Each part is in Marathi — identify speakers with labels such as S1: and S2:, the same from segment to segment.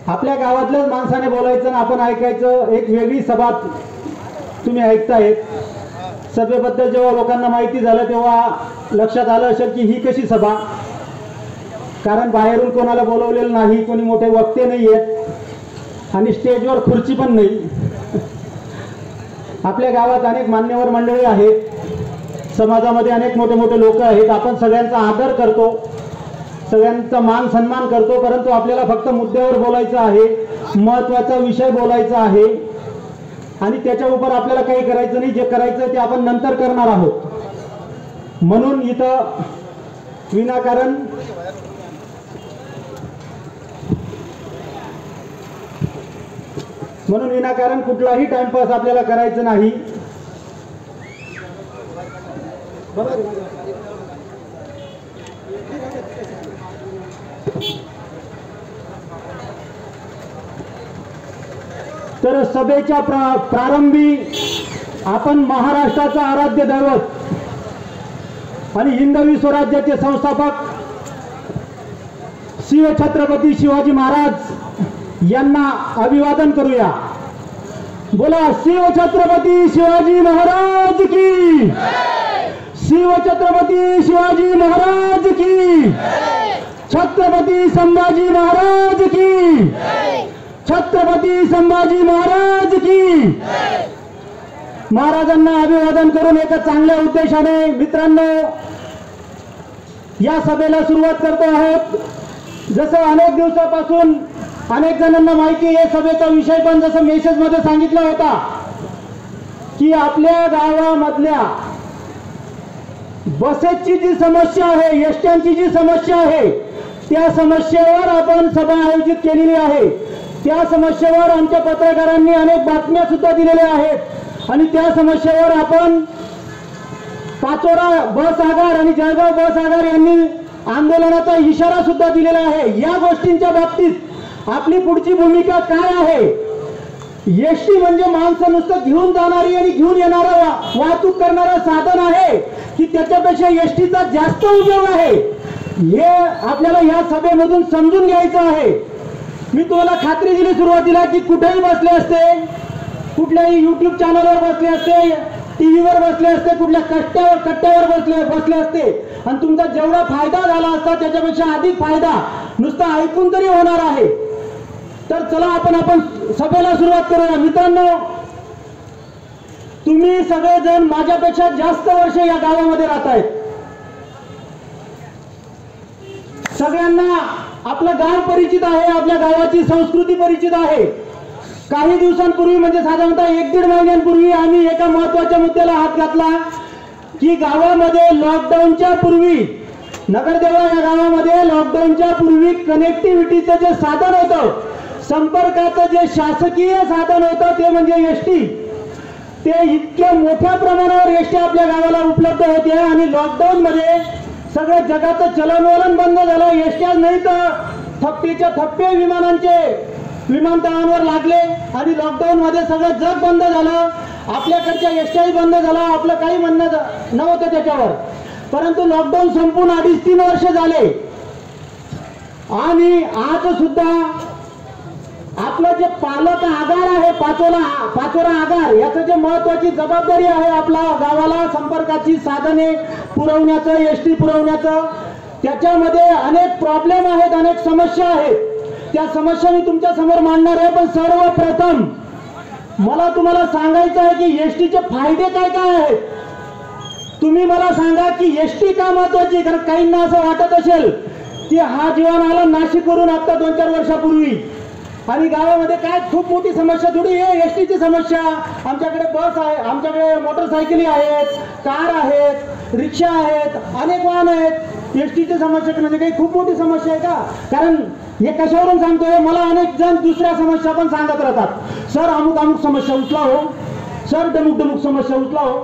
S1: आपल्या गावातल्याच माणसाने बोलायचं आणि आपण ऐकायचं, एक वेगळी सभा तुम्ही ऐकतायत. सभेबद्दल जेव्हा लोकांना माहिती झालं तेव्हा लक्षात आलं असेल की ही कशी सभा, कारण बाहेरून कोणाला बोलवलेलं नाही, कोणी मोठे वक्ते नाही आहेत आणि स्टेजवर खुर्ची पण नाही. आपल्या गावात अनेक मान्यवर मंडळी आहेत, समाजामध्ये अनेक मोठे मोठे लोक आहेत. आपण सगळ्यांचा आदर करतो, सगळ्यांचा मान सन्मान करतो, परंतु आपल्याला फक्त मुद्द्यावर बोलायचं आहे, महत्त्वाचा विषय बोलायचा आहे आणि त्याच्या उपर आपल्याला काही करायचं नाही. जे करायचं ते आपण नंतर करणार आहोत. म्हणून इथं विनाकारण कुठलाही टाइमपास आपल्याला करायचं नाही. तर सभेच्या प्रारंभी आपण महाराष्ट्राचा आराध्य दैवत आणि हिंदवी स्वराज्याचे संस्थापक शिवछत्रपती शिवाजी महाराज यांना अभिवादन करूया. बोला शिवछत्रपती शिवाजी महाराज की, शिवछत्रपती शिवाजी महाराज की, छत्रपती संभाजी महाराज की, छत्रपती संभाजी महाराज की. महाराजांना अभिवादन करून एका चांगल्या उद्देशाने मित्रांनो या सभेला सुरुवात करतो आहोत. जसं अनेक दिवसापासून अनेक जणांना माहिती आहे, सभेचा विषय पण जसं मेसेज मध्ये सांगितला होता की आपल्या गावामधल्या बसेसची जी समस्या आहे, एसट्यांची जी समस्या आहे, त्या समस्येवर आपण सभा आयोजित केलेली आहे. त्या समस्येवर आमच्या पत्रकारांनी अनेक बातम्या सुद्धा दिलेल्या आहेत आणि त्या समस्येवर आपण पाचोरा बस आगार आणि जळगाव बस आगार यांनी आंदोलनाचा इशारा सुद्धा दिलेला आहे. या गोष्टींच्या बाबतीत आपली पुढची भूमिका काय आहे? एसटी म्हणजे माणसं नुसतं घेऊन जाणारी आणि घेऊन येणारा वाहतूक करणारा साधन आहे की त्याच्यापेक्षा एसटीचा जास्त उपयोग आहे, हे आपल्याला या सभेमधून समजून घ्यायचं आहे. मी तुम्हाला खात्री दिली सुरुवातीला की कुठेही बसले असते, कुठल्याही युट्यूब चॅनलवर बसले असते, टीव्हीवर बसले असते, कुठल्या कट्ट्यावर बसले असते आणि तुमचा जेवढा फायदा झाला असता त्याच्यापेक्षा अधिक फायदा नुसता ऐकून तरी होणार आहे. तर चला आपण सभेला सुरुवात करूया. मित्रांनो, तुम्ही सगळेजण माझ्यापेक्षा जास्त वर्ष या गावामध्ये राहतायत. सगळ्यांना आपलं गाव परिचित आहे, आपल्या गावाची संस्कृती परिचित आहे. काही दिवसांपूर्वी म्हणजे साधारणतः 1-1.5 महिन्यांपूर्वी आम्ही एका महत्वाच्या मुद्द्याला हात घातला की गावामध्ये लॉकडाऊनच्या पूर्वी, नगरदेवळा या गावामध्ये लॉकडाऊनच्या पूर्वी कनेक्टिव्हिटीचं जे साधन होतं, संपर्काचं जे शासकीय साधन होतं ते म्हणजे एसटी, ते इतक्या मोठ्या प्रमाणावर एसटी आपल्या गावाला उपलब्ध होते आणि लॉकडाऊन मध्ये सगळं जगाचं चलनवलन बंद झालं. एसट्या नाही तर थप्पीच्या थप्पे विमानतळांवर लागले आणि लॉकडाऊन मध्ये सगळं जग बंद झालं. आपल्याकडच्या एसट्याही बंद झाला, आपलं काही म्हणणं नव्हतं त्याच्यावर. परंतु लॉकडाऊन संपून 2.5-3 वर्ष झाले आणि आज सुद्धा आपलं जे पालक आगार आहे, पाचोरा आगार, याचं जे महत्वाची जबाबदारी आहे आपला गावाला संपर्काची साधने पुरवण्याचं, एसटी पुरवण्याचं, त्याच्यामध्ये अनेक प्रॉब्लेम आहेत, अनेक समस्या आहेत. त्या समस्या मी तुमच्या समोर मांडणार आहे. पण सर्वप्रथम मला तुम्हाला सांगायचं आहे की एसटीचे फायदे काय काय आहेत. तुम्ही मला सांगा की एसटी का महत्वाची. कारण काहींना असं वाटत असेल की हा जीवन आला नाशिकवरून आता 2-4 वर्षापूर्वी आणि गावामध्ये काय खूप मोठी समस्या थोडी आहे एसटीची समस्या. आमच्याकडे बस आहे, आमच्याकडे मोटरसायकली आहेत, कार आहेत, रिक्षा आहेत, अनेक वाहन आहेत. एसटीची समस्या म्हणजे काही खूप मोठी समस्या आहे का? कारण हे कशावरून सांगतोय, मला अनेक जण दुसऱ्या समस्या पण सांगत राहतात. सर अमुक समस्या उचला हो, सर डमुक समस्या उचला हो.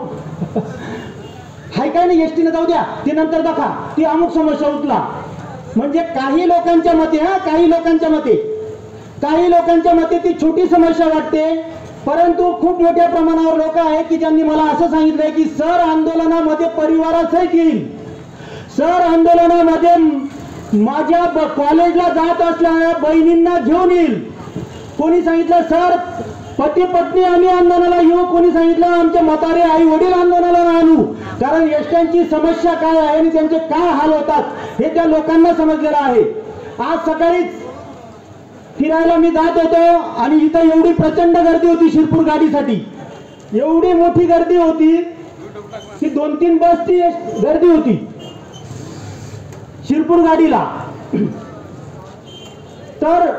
S1: हाय काय नाही, एसटीने जाऊ द्या, ती नंतर दाखवा, ती अमुक समस्या उचला. म्हणजे काही लोकांच्या मते ती छोटी समस्या वाटते, परंतु खूप मोठ्या प्रमाणावर लोक आहेत की ज्यांनी मला असं सांगितलंय की सर आंदोलनामध्ये परिवारासहित येईल, सर आंदोलनामध्ये माझ्या कॉलेजला जात असलेल्या बहिणींना घेऊन येईल. कोणी सांगितलं सर पती पत्नी आम्ही आंदोलनाला येऊ, कोणी सांगितलं आमचे म्हातारे आई वडील आंदोलनाला आणू. कारण एसट्यांची समस्या काय आहे आणि त्यांचे काय हाल होतात हे त्या लोकांना समजलेलं आहे. आज सकाळीच फिरायला मी जात होतो आणि इथं एवढी प्रचंड गर्दी होती शिरपूर गाडीसाठी. एवढी मोठी गर्दी होती की 2-3 बसची गर्दी होती शिरपूर गाडीला. तर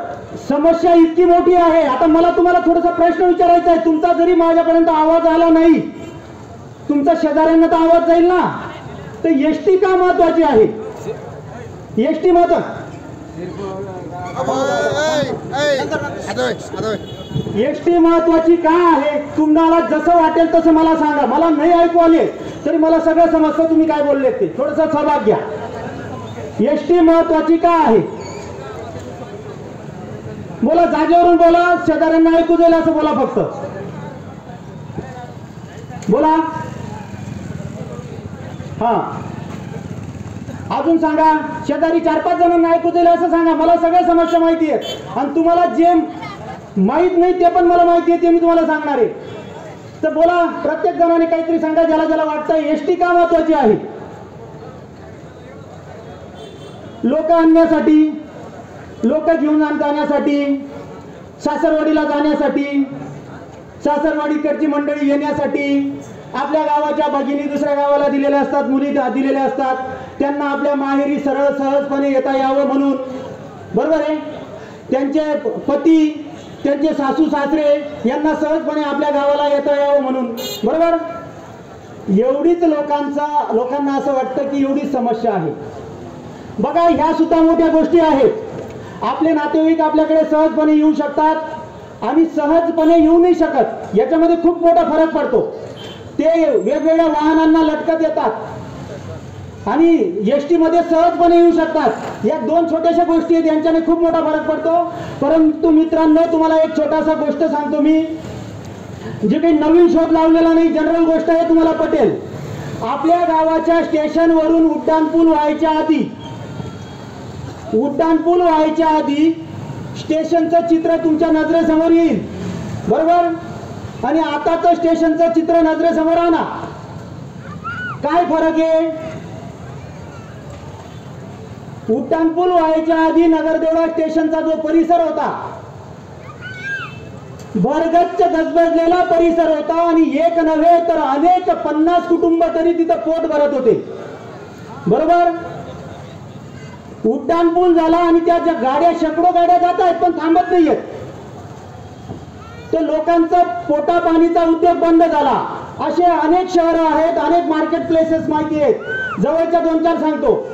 S1: समस्या इतकी मोठी आहे. आता मला तुम्हाला थोडासा प्रश्न विचारायचा आहे. तुमचा जरी माझ्यापर्यंत आवाज आला नाही, तुमचा शेजाऱ्यांना तर आवाज जाईल ना. तर एसटी का महत्वाची आहे? एसटी एसटी महत्वाची का आहे? तुम्हाला जसं वाटेल तसं मला सांगा. मला नाही ऐकू आले तरी मला सगळं समजतं तुम्ही काय बोलले ते. थोडंसं सहभाग घ्या. एसटी महत्वाची का आहे? बोला, जागेवरून बोला, शेजाऱ्यांना ऐकू जाईल असं बोला. फक्त बोला. हा, अजून सांगा. शेजारी 4-5 जणांना ऐकू जाईल असं सांगा. मला सगळ्या समस्या माहिती आहेत आणि तुम्हाला जे माहित नाही ते पण मला माहिती आहे, ते मी तुम्हाला सांगणार आहे. तर बोला, प्रत्येक जणाने काहीतरी सांगा ज्याला ज्याला वाटतं. एसटी का महत्वाची आहे? लोक आणण्यासाठी, लोक घेऊन जाण्यासाठी, सासरवाडीला जाण्यासाठी, सासरवाडीकडची मंडळी येण्यासाठी, आपल्या गावाच्या भगिनी दुसऱ्या गावाला दिलेल्या असतात, मुली दिलेल्या असतात, त्यांना आपल्या माहेरी सरळ सहजपणे येता यावं म्हणून. बरोबर आहे. त्यांचे पती, त्यांचे सासू सासरे यांना सहजपणे आपल्या गावाला येता यावं म्हणून. बरोबर. एवढीच लोकांना असं वाटतं की एवढी समस्या आहे. बघा, ह्या सुद्धा मोठ्या गोष्टी आहेत. आपले नातेवाईक आपल्याकडे सहजपणे येऊ शकतात आणि सहजपणे येऊ नाही शकत. याच्यामध्ये खूप मोठा फरक पडतो. ते वेगवेगळ्या वाहनांना लटकत येतात आणि एसटी मध्ये सहजपणे येऊ शकतात. या 2 छोट्याशा गोष्टी आहेत, यांच्याने खूप मोठा फरक पडतो. परंतु मित्रांनो, तुम्हाला एक छोटासा गोष्ट सांगतो मी, जे काही नवीन शोध लावलेला नाही, जनरल गोष्ट आहे, तुम्हाला पटेल. आपल्या गावाच्या स्टेशनवरून उड्डाणपूल व्हायच्या आधी स्टेशनचं चित्र तुमच्या नजरेसमोर येईल. बरोबर. आणि आताचं स्टेशनचं चित्र नजरेसमोर आणा. काय फरक आहे? उड्डाणपूल व्हायच्या आधी नगरदेवळा स्टेशनचा जो परिसर होता, भरगच्च गजबजलेला परिसर होता आणि एक नव्हे तर अनेक 50 कुटुंब तरी तिथं पोट भरत होते. बरोबर. उड्डाणपूल झाला आणि त्या गाड्या, शेकडो गाड्या जात आहेत पण थांबत नाहीयेत. तर लोकांचा पोटा पाणीचा उद्योग बंद झाला. असे अनेक शहरं आहेत, अनेक मार्केट प्लेसेस माहिती आहेत. जवळच्या 2-4 सांगतो.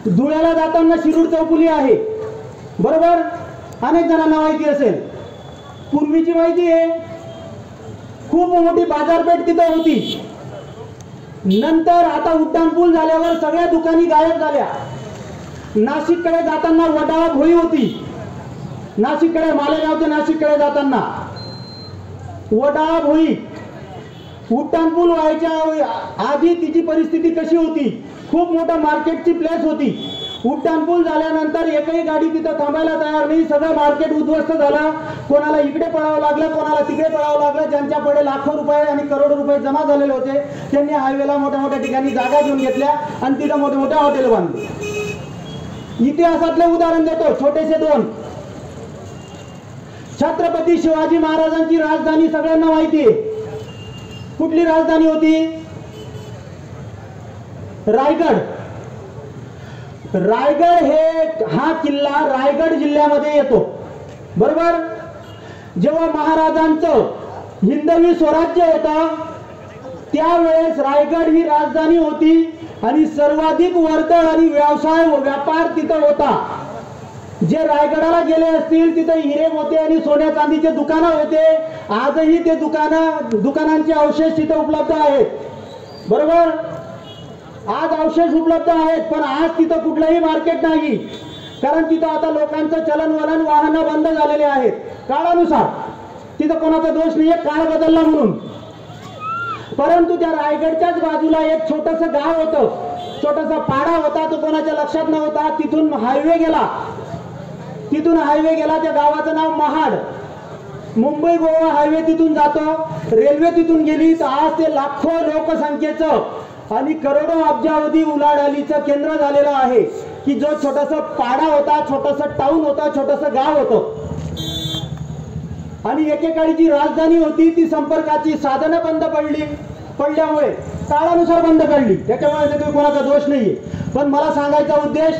S1: धुळ्याला जाताना शिरूर चौफुली आहे. बरोबर. अनेक जणांना माहिती असेल. पूर्वीची माहिती आहे, खूप मोठी बाजारपेठ तिथं होती. नंतर आता उड्डाणपूल झाल्यावर सगळ्या दुकानी गायब झाल्या. नाशिककडे जाताना वडाळा भोई होती. नाशिककडे, मालेगाव ते नाशिककडे जाताना वडाळा भोई. उड्डाणपूल व्हायच्या आधी तिची परिस्थिती कशी होती? खूप मोठा मार्केटची प्लेस होती. उड्डाणपूल झाल्यानंतर एकही गाडी तिथं थांबायला तयार नाही. सगळं मार्केट उद्ध्वस्त झालं. कोणाला इकडे पळावं लागलं, कोणाला तिकडे पळावं लागलं. ज्यांच्याकडे लाखो रुपये आणि करोडो रुपये जमा झालेले होते त्यांनी हायवेला मोठ्या मोठ्या ठिकाणी जागा घेऊन घेतल्या आणि तिथं मोठे मोठे हॉटेल बांधले. इतिहासातले उदाहरण देतो, छोटेसे 2. छत्रपती शिवाजी महाराजांची राजधानी सगळ्यांना माहिती आहे. कुठली राजधानी होती? रायगड. रायगड हा किल्ला रायगड जिल्ह्यामध्ये येतो. बरोबर. जेव्हा महाराजांचं हिंदवी स्वराज्य होतं त्यावेळेस रायगड ही राजधानी होती आणि सर्वाधिक वर्दळ आणि व्यवसाय व व्यापार तिथं होता. जे रायगडाला गेले असतील तिथे हिरे मोते आणि सोन्या चांदीचे दुकानं होते. आजही ते दुकानांचे अवशेष तिथे उपलब्ध आहेत. बरोबर. आज अवशेष उपलब्ध आहेत पण आज तिथं कुठलंही मार्केट नाही. कारण तिथं आता लोकांचं चलनवलन, वाहनं बंद झालेले आहेत काळानुसार. तिथं कोणाचा दोष नाहीये, काळ बदलला म्हणून. परंतु त्या रायगडच्याच बाजूला एक छोटंसं गाव होतं. छोटासा पाडा होता, तो कोणाच्या लक्षात नव्हता. तिथून हायवे गेला, त्या गावाचं नाव महाड. मुंबई गोवा हायवे तिथून जातो, रेल्वे तिथून गेली तर आज ते लाखो लोकसंख्येचं आणि करोडो अब्जावधी उलाढालीचं केंद्र झालेलं आहे. की जो छोटासा पाडा होता, छोटासा टाउन होता, छोटंसं गाव होतं आणि एकेकाळी जी राजधानी होती ती संपर्काची साधनं बंद पडल्यामुळे काळानुसार बंद पडली. त्याच्यामुळे काही कोणाचा दोष नाहीये. पण मला सांगायचा उद्देश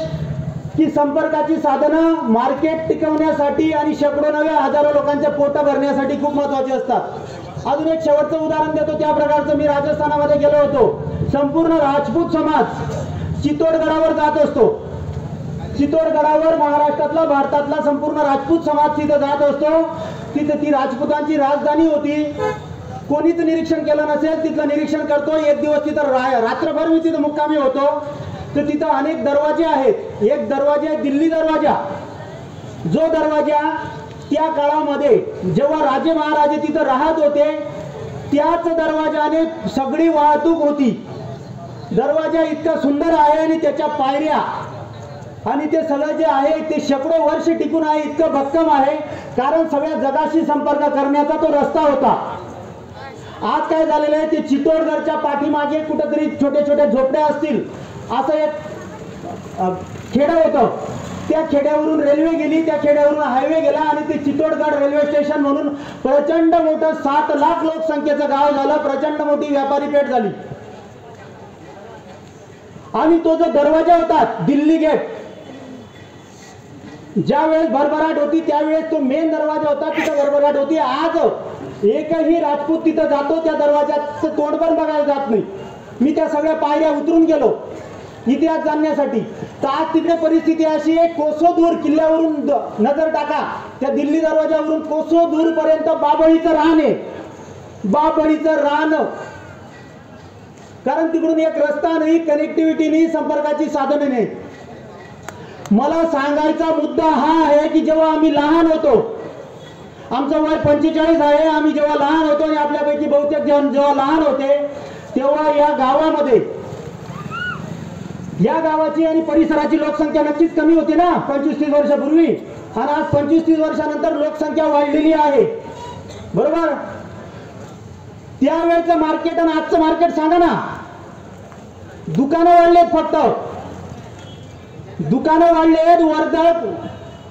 S1: की संपर्काची साधनं मार्केट टिकवण्यासाठी आणि शेकडो नव्या हजारो लोकांच्या पोट भरण्यासाठी खूप महत्वाची असतात. अजून एक शेवटचं उदाहरण देतो त्या प्रकारचं. मी राजस्थानामध्ये गेलो होतो. संपूर्ण राजपूत समाज चित्तोडगडावर जात असतो. चित्तोडगडावर महाराष्ट्रातला, भारतातला संपूर्ण राजपूत समाज तिथं जात असतो. तिथे ती राजपूतांची राजधानी होती. कोणीच निरीक्षण केलं नसेल, तिथलं निरीक्षण करतो. एक दिवस तिथं रात्रभर मी तिथं मुक्कामी होतो. तर तिथं अनेक दरवाजे आहेत. एक दरवाजा आहे दिल्ली दरवाजा. जो दरवाजा त्या काळामध्ये जेव्हा राजे महाराजे तिथं राहत होते त्याच दरवाजाने सगळी वाहतूक होती. दरवाजा इतका सुंदर आहे आणि त्याच्या पायऱ्या आणि ते सगळं जे आहे ते शेकडो वर्ष टिकून आहे. इतकं भक्कम आहे कारण सगळ्या जगाशी संपर्क करण्याचा तो रस्ता होता. आज काय झालेलं आहे, ते चित्तोडगडच्या पाठीमागे कुठेतरी छोट्या छोट्या झोपड्या असतील असं एक खेडं होतं. त्या खेड्यावरून रेल्वे गेली, त्या खेड्यावरून हायवे गेला आणि ते चित्तोडगड रेल्वे स्टेशन म्हणून प्रचंड मोठं 7 लाख लोकसंख्येचं गाव झालं. प्रचंड मोठी व्यापारी पेठ झाली. आणि तो जो दरवाजा होता दिल्ली गेट, ज्या वेळेस भरभराट होती त्यावेळेस तो मेन दरवाजा होता, तिथं भरभराट होती. आज एकही राजपूत तिथं जातो त्या दरवाजाचं तोंड पण बघायला जात नाही. मी त्या सगळ्या पायऱ्या उतरून गेलो इतिहास जाणण्यासाठी. तर आज तिकडे परिस्थिती अशी आहे, कोसो दूर किल्ल्यावरून नजर टाका, त्या दिल्ली दरवाजावरून कोसो दूर पर्यंत बाबळीचं रान आहे. बाबळीचं रान, कारण तिकडून एक रस्ता नाही, कनेक्टिव्हिटी नाही, संपर्काची साधने नाही. मला सांगायचा मुद्दा हा आहे की जेव्हा आम्ही लहान होतो, आमचं वय 45 आहे, आम्ही जेव्हा लहान होतो आणि आपल्यापैकी बहुतेक जण जेव्हा लहान होते तेव्हा या गावामध्ये, या गावाची आणि परिसराची लोकसंख्या नक्कीच कमी होती ना 25-30 वर्षापूर्वी. आणि आज 25-30 वर्षानंतर लोकसंख्या वाढलेली आहे, बरोबर. त्यावेळेचं मार्केट आणि आजचं मार्केट सांगा ना. दुकानं वाढलेत, फक्त दुकानं वाढलेत, वर्दळ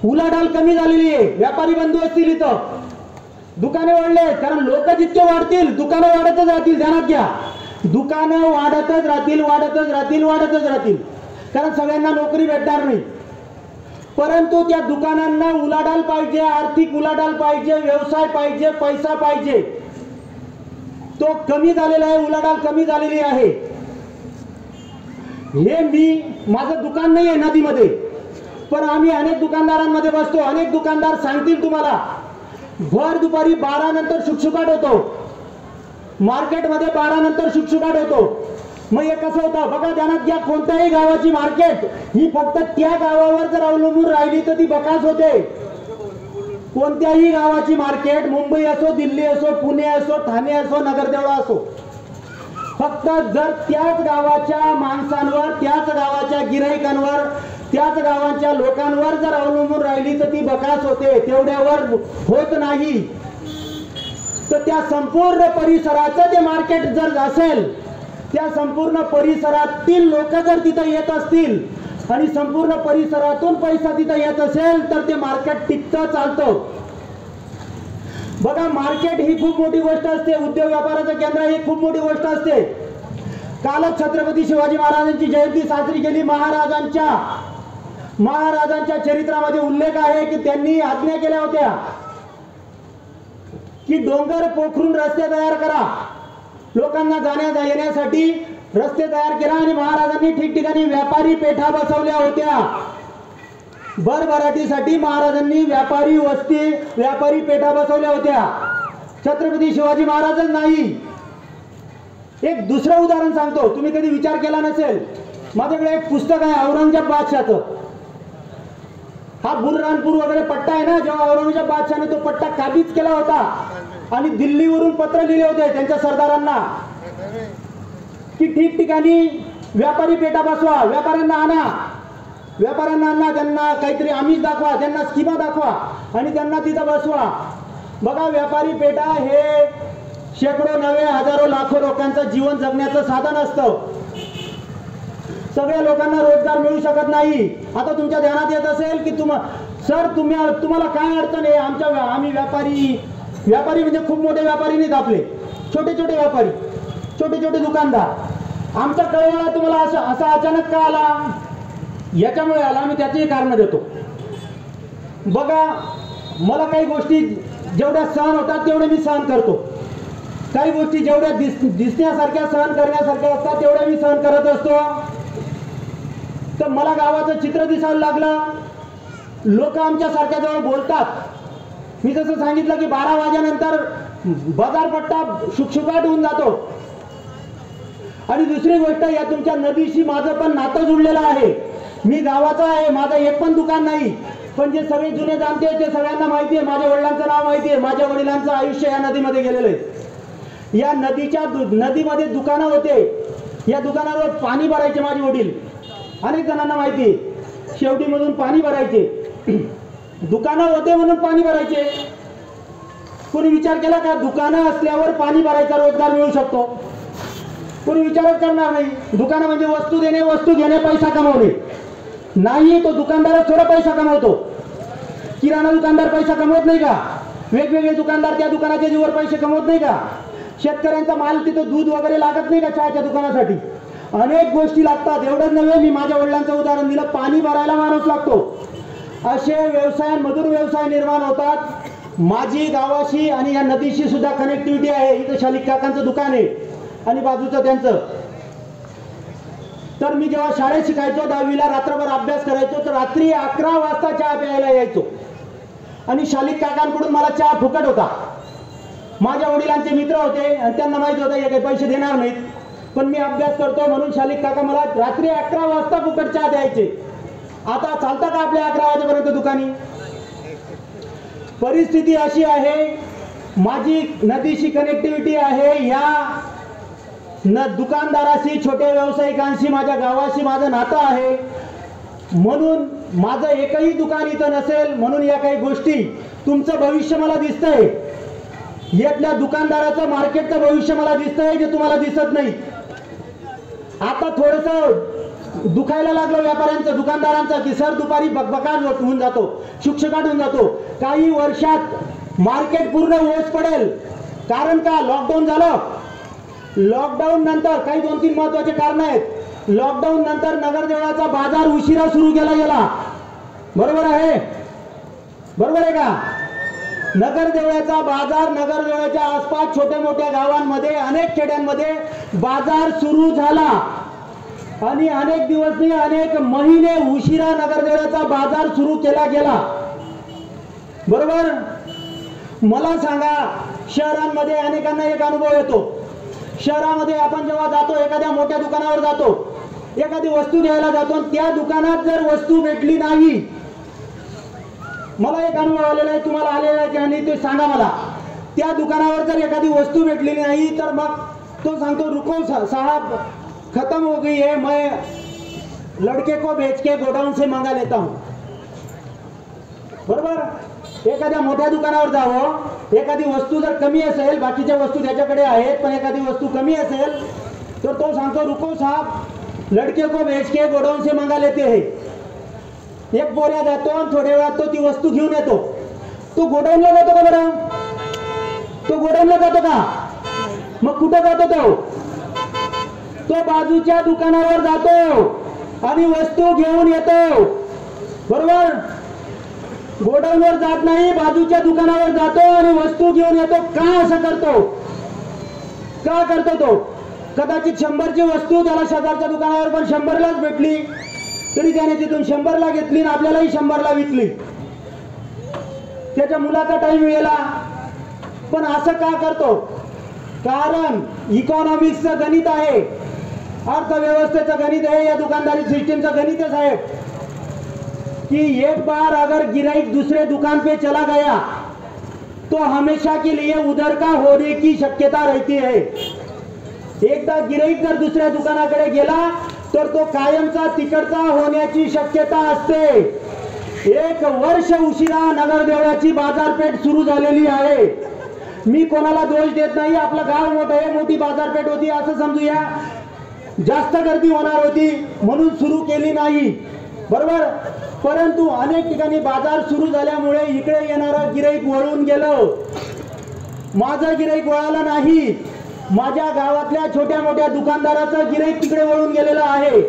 S1: उलाढाल कमी झालेली आहे. व्यापारी बंधू असतील इथं, दुकाने वाढलेत कारण लोक जितके वाढतील दुकानं वाढतच राहतील. ध्यानात घ्या, दुकानं वाढतच राहतील, वाढतच राहतील, वाढतच राहतील, कारण सगळ्यांना नोकरी भेटणार नाही. परंतु त्या दुकानांना उलाढाल पाहिजे, आर्थिक उलाढाल पाहिजे, व्यवसाय पाहिजे, पैसा पाहिजे. तो कमी झालेला आहे, उलाढाल कमी झालेली आहे. हे माझं दुकान नाही आहे नदीमध्ये, पण आम्ही अनेक दुकानदारांमध्ये बसतो. अनेक दुकानदार सांगतील तुम्हाला भर दुपारी 12 नंतर शुकशुकाट होतो, मार्केटमध्ये 12 नंतर शुकशुकाट होतो. मग हे कसं होतं बघा, ध्यानात घ्या. कोणत्याही गावाची मार्केट ही फक्त त्या गावावर जर अवलंबून राहिली तर ती बकास होते. कोणत्याही गावाची मार्केट, मुंबई असो, दिल्ली असो, पुणे असो, ठाणे असो, नगरदेवळा असो, फक्त जर त्याच गावाच्या माणसांवर, त्याच गावाच्या गिराईकांवर, त्याच गावाच्या लोकांवर जर अवलंबून राहिली तर ती बकास होते. तेवढ्यावर होत नाही. तर त्या संपूर्ण परिसराचं ते मार्केट जर असेल, त्या संपूर्ण परिसरातील लोक जर तिथं येत असतील आणि संपूर्ण परिसरातून पैसा तिथं येत असेल तर ते मार्केट टिकतं, चालतं. बघा, मार्केट ही खूप मोठी गोष्ट असते. उद्योग व्यापाराचं केंद्र ही खूप मोठी गोष्ट असते. कालच छत्रपती शिवाजी महाराजांची जयंती साजरी केली. महाराजांच्या चरित्रामध्ये उल्लेख आहे की त्यांनी आज्ञा केल्या होत्या की डोंगर पोखरून रस्ते तयार करा, लोकांना जाण्या येण्यासाठी रस्ते तयार केला. आणि महाराजांनी ठिकठिकाणी व्यापारी पेठा बसवल्या होत्या. भरभराटीसाठी महाराजांनी व्यापारी वस्ती, व्यापारी पेठा बसवल्या होत्या. छत्रपती शिवाजी महाराजच नाही. एक दुसरं उदाहरण सांगतो, तुम्ही कधी विचार केला नसेल. माझ्याकडे एक पुस्तक आहे औरंगजेब बादशाहचं. हा बुरहानपूर वगैरे पट्टा आहे ना, जेव्हा औरंगजेब बादशाहने तो पट्टा काबीज केला होता आणि दिल्लीवरून पत्र लिहिले होते त्यांच्या सरदारांना की ठिकठिकाणी व्यापारी पेटा बसवा, व्यापाऱ्यांना आणा, त्यांना काहीतरी आमिष दाखवा, त्यांना स्कीमा दाखवा आणि त्यांना तिथं बसवा. बघा, व्यापारी पेटा हे शेकडो नव्हे हजारो लाखो लोकांचं जीवन जगण्याचं साधन असतं. सगळ्या लोकांना रोजगार मिळू शकत नाही. आता तुमच्या ध्यानात येत असेल की तुम्हाला काय अडचण आहे? आम्ही व्यापारी म्हणजे खूप मोठे व्यापारी नाहीत, आपले छोटे छोटे व्यापारी, छोटे छोटे दुकानदार. आमचा कळवळा तुम्हाला असा अचानक का आला? याच्यामुळे आला, आम्ही त्याची कारण देतो. बघा, मला काही गोष्टी जेवढ्या सहन होतात तेवढे मी सहन करतो. काही गोष्टी जेवढ्या दिसण्यासारख्या सहन करण्यासारख्या असतात तेवढ्या मी सहन करत असतो. तर मला गावाचं चित्र दिसायला लागलं. लोक आमच्या सारख्या जवळ बोलतात. मी जसं सांगितलं की 12 वाजेनंतर बाजारपट्टा शुकशुकाट होऊन जातो. आणि दुसरी गोष्ट, या तुमच्या नदीशी माझं पण नातं जुळलेलं आहे. मी गावाचा आहे, माझं एक पण दुकान नाही, पण जे सगळे जुने जाणते ते सगळ्यांना माहिती आहे. माझ्या वडिलांचं नाव माहिती आहे, माझ्या वडिलांचं आयुष्य या नदीमध्ये गेलेलं आहे. या नदीमध्ये दुकानं होते. या दुकानावर पाणी भरायचे माझे वडील, अनेक जणांना माहिती आहे. शेवटीमधून पाणी भरायचे. दुकानं होते म्हणून पाणी भरायचे. कोणी विचार केला का दुकानं असल्यावर पाणी भरायचा रोजगार मिळू शकतो? कोणी विचारच करणार नाही. दुकानं म्हणजे वस्तू देणे, वस्तू घेणे, पैसा कमवणे. नाही, तो दुकानदारच थोडा पैसा कमवतो. किराणा दुकानदार पैसा कमवत नाही का? वेगवेगळे दुकानदार त्या दुकानाच्या जीवर पैसे कमवत नाही का? शेतकऱ्यांचा माल तिथं दूध वगैरे लागत नाही का चहाच्या दुकानासाठी? अनेक गोष्टी लागतात. एवढंच नव्हे, मी माझ्या वडिलांचं उदाहरण दिलं, पाणी भरायला माणूस लागतो. असे व्यवसायांमधून व्यवसाय निर्माण होतात. माझी गावाशी आणि या नदीशी सुद्धा कनेक्टिव्हिटी आहे. इथं शालिक काकांचं दुकान आहे आणि बाजूचं त्यांचं. तर मी जेव्हा शाळेत शिकायचो, 10वीला रात्रभर अभ्यास करायचो, तर रात्री 11 वाजता चहा प्यायला यायचो आणि शालिक काकांकडून मला चहा फुकट होता. माझ्या वडिलांचे मित्र होते आणि त्यांना माहित होतं हे काही पैसे देणार नाहीत, पण मी अभ्यास करतोय म्हणून शालिक काका मला रात्री 11 वाजता फुकट चहा द्यायचे. आता चालतं का आपल्या 11 वाजेपर्यंत दुकानी? परिस्थिती अशी आहे. माझी नदीशी कनेक्टिव्हिटी आहे. या दुकानदाराशी, छोट्या व्यावसायिकांशी, माझ्या गावाशी माझं नातं आहे. म्हणून माझं एकही दुकान इथं नसेल म्हणून या काही गोष्टी, तुमचं भविष्य मला दिसतंय. यातल्या दुकानदाराचं, मार्केटचं भविष्य मला दिसतंय जे तुम्हाला दिसत नाही. आता थोडंसं दुखायला लागलं व्यापाऱ्यांचं, दुकानदारांचं, की सर दुपारी बकबकाट होऊन जातो, शुकशुकाट होऊन जातो. काही वर्षात मार्केट पूर्ण ओस पडेल. कारण का? लॉकडाऊन झालं. लॉकडाऊन नंतर काही 2-3 महत्वाचे कारण आहेत. लॉकडाऊन नंतर नगरदेवळाचा बाजार उशिरा सुरू केला गेला. बरोबर आहे? बरोबर आहे का? नगरदेवळाचा बाजार, नगरदेवळाच्या आसपास छोट्या मोठ्या गावांमध्ये, अनेक खेड्यांमध्ये बाजार सुरू झाला आणि अनेक दिवस नाही, अनेक महिने उशिरा नगरदेवळाचा बाजार सुरू केला गेला. बरोबर? मला सांगा, शहरांमध्ये अनेकांना एक अनुभव येतो. शहरामध्ये आपण जेव्हा जातो, एखाद्या मोठ्या दुकानावर जातो, एखादी वस्तू घ्यायला जातो, त्या दुकानात जर वस्तू भेटली नाही, मला एक अनुभव आलेला आहे, तुम्हाला आलेला आहे की नाही ते सांगा मला. त्या दुकानावर जर एखादी वस्तू भेटली नाही तर मग तो सांगतो, रुको साहब, खत्म हो गई है, मैं लड़के को भेज के गोडाउन से मंगा लेता हूं. बरोबर? एखाद्या मोठ्या दुकानावर जावं, एखादी वस्तू जर कमी असेल, बाकीच्या वस्तू त्याच्याकडे आहेत पण एखादी वस्तू कमी असेल तर तो सांगतो, रुको साहब, लड़के को भेज के गोडाउन से मंगा लेते हैं. एक बोऱ्या जातो आणि थोड्या वेळात तो ती वस्तू घेऊन येतो. तो गोडाऊनला जातो का बरं? तो गोडाऊनला जातो का? मग कुठं जातो तो बाजूच्या दुकानावर जातो आणि वस्तू घेऊन येतो. बरोबर? गोडाऊनवर जात नाही, बाजूच्या दुकानावर जातो आणि वस्तू घेऊन येतो. का असं करतो? का करतो तो? कदाचित 100ची वस्तू त्याला शेजारच्या दुकानावर पण 100लाच भेटली तरी त्याने तिथून 100ला घेतली आणि आपल्यालाही 100ला विकली. त्याच्या मुलाचा टाइम गेला. पण असं का करतो? कारण इकॉनॉमिक्सचं गणित आहे, अर्थव्यवस्थेचं गणित आहे, या दुकानदारी सिस्टमचं गणित है साहेब, कि एक बार अगर गिराईक दूसरे दुकान पे चला गया तो हमेशा के लिए उधर का होने की शक्यता रहती है. एकदा गिराईक जर दुसऱ्या दुकानाकडे गेला तर तो कायमचा तिकडचा होण्याची शक्यता असते. 1 वर्ष उशिरा नगरदेवळाची बाजारपेठ सुरू झालेली आहे. मी कोणाला दोष देत नाही. आपलं गाव मोठं आहे, मोठी बाजारपेठ होती असं समजूया. जास्त गर्दी होणार होती म्हणून सुरू केली नाही, बरोबर. परंतु अनेक ठिकाणी बाजार सुरू झाल्यामुळे इकडे येणारं गिराईक वळून गेलं. माझं गिराईक वळालं नाही. माझ्या गावातल्या छोट्या मोठ्या दुकानदाराचं गिराईक तिकडे वळून गेलेलं आहे.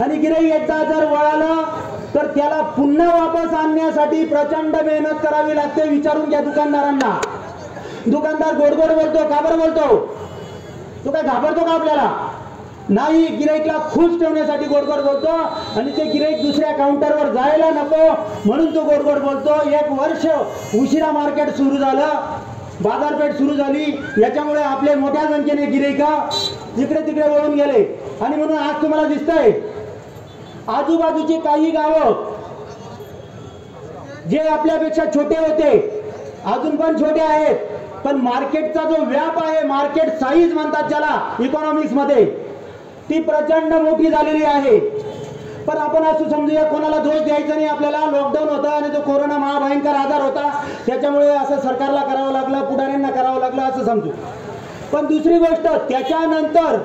S1: आणि गिराईक एकदा जर वळालं तर त्याला पुन्हा वापस आणण्यासाठी प्रचंड मेहनत करावी लागते. विचारून घ्या दुकानदारांना. दुकानदार गोडगोड बोलतो, का बरं बोलतो? तो काय घाबरतो का आपल्याला? नाही, गिराईकला खुश ठेवण्यासाठी गोडगोड बोलतो आणि ते गिराईक दुसऱ्या काउंटरवर जायला नको म्हणून तो गोडगोड बोलतो. 1 वर्ष उशिरा मार्केट सुरू झालं, बाजारपेठ सुरू झाली, याच्यामुळे आपले मोठ्या संख्येने गिराईक इकडे तिकडे वळून गेले. आणि म्हणून आज तुम्हाला दिसतंय आजूबाजूची काही गावं जे आपल्यापेक्षा छोटे होते, अजून पण छोटे आहेत, पण मार्केटचा जो व्याप आहे, मार्केट साईज म्हणतात ज्याला इकॉनॉमिक्स मध्ये, ती प्रचंड मोठी झालेली आहे. पण आपण असं समजूया, कोणाला दोष द्यायचा नाही आपल्याला. लॉकडाऊन होता आणि तो कोरोना महाभयंकर आजार होता, त्याच्यामुळे असं सरकारला करावं लागलं, पुढाऱ्यांना करावं लागलं असं समजू. पण दुसरी गोष्ट, त्याच्यानंतर